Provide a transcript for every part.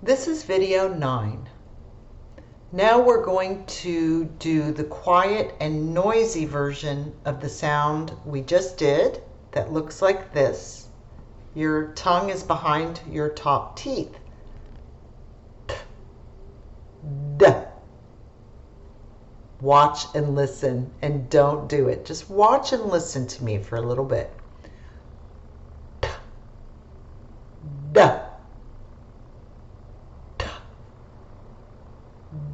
This is video 9. Now we're going to do the quiet and noisy version of the sound we just did that looks like this. Your tongue is behind your top teeth. T, d. Watch and listen, and don't do it. Just watch and listen to me for a little bit. T, d.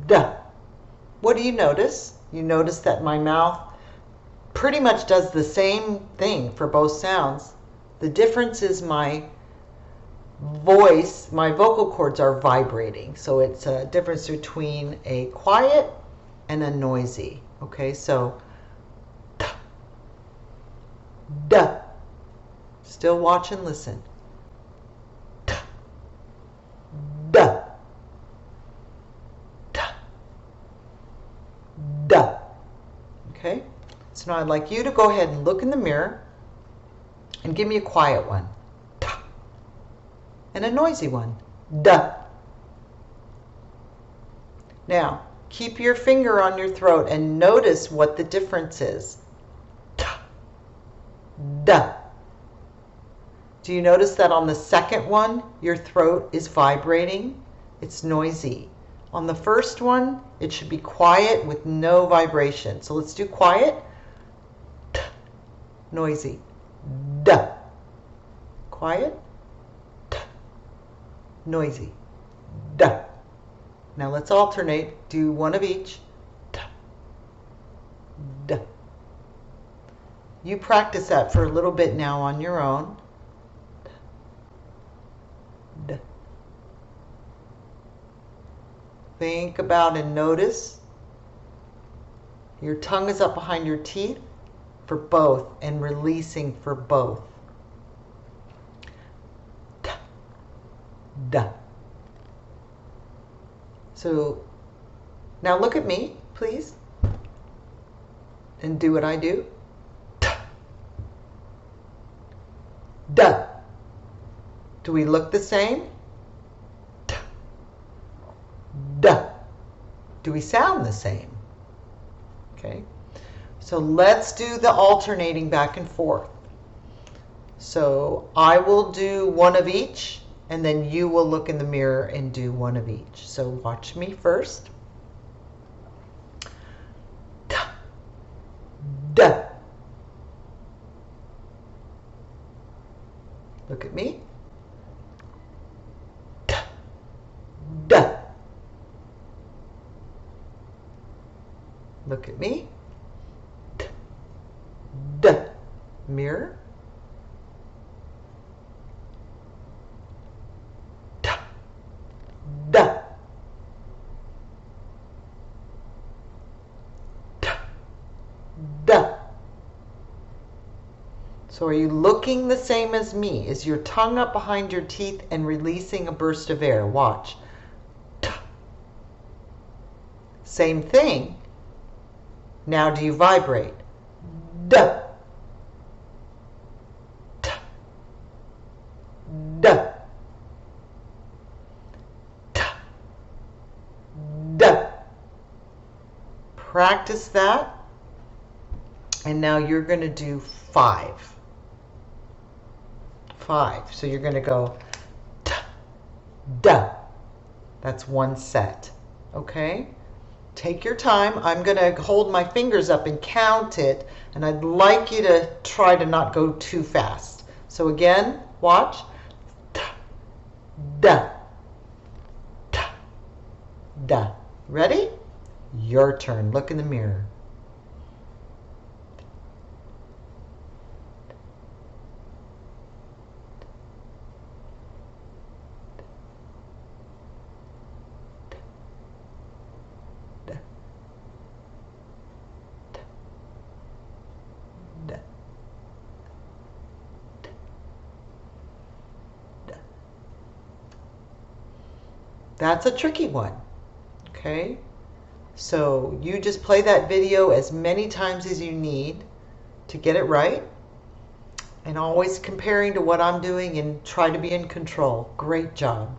Duh. What do you notice? You notice that my mouth pretty much does the same thing for both sounds. The difference is my voice, my vocal cords are vibrating. So it's a difference between a quiet and a noisy. Okay, so duh. Still watch and listen. Duh. Duh. Okay, so now I'd like you to go ahead and look in the mirror and give me a quiet one. Tuh. And a noisy one. Duh. Now, keep your finger on your throat and notice what the difference is. Tuh. Duh. Do you notice that on the second one, your throat is vibrating? It's noisy. On the first one, it should be quiet with no vibration. So let's do quiet. T, noisy. Duh. Quiet. T, noisy. Duh. Now let's alternate. Do one of each. T, duh. You practice that for a little bit now on your own. T, duh. Think about and notice. Your tongue is up behind your teeth for both and releasing for both. Duh. Duh. So now look at me, please, and do what I do. Duh. Duh. Do we look the same? Duh. Do we sound the same? Okay, so let's do the alternating back and forth. So I will do one of each, and then you will look in the mirror and do one of each. So watch me first. Duh. Duh. Look at me. Duh. Duh. Look at me. Duh. Mirror. Duh. Duh. Duh. Duh. So are you looking the same as me? Is your tongue up behind your teeth and releasing a burst of air? Watch. Duh. Same thing. Now do you vibrate? Duh. Duh. Duh. Duh. Duh. Practice that. And now you're going to do 5. 5. So you're going to go duh. Duh. That's one set. Okay? Take your time. I'm going to hold my fingers up and count it, and I'd like you to try to not go too fast. So again, watch. Duh. Duh. Duh. Ready? Your turn. Look in the mirror. That's a tricky one, okay? So you just play that video as many times as you need to get it right, and always comparing to what I'm doing and try to be in control. Great job.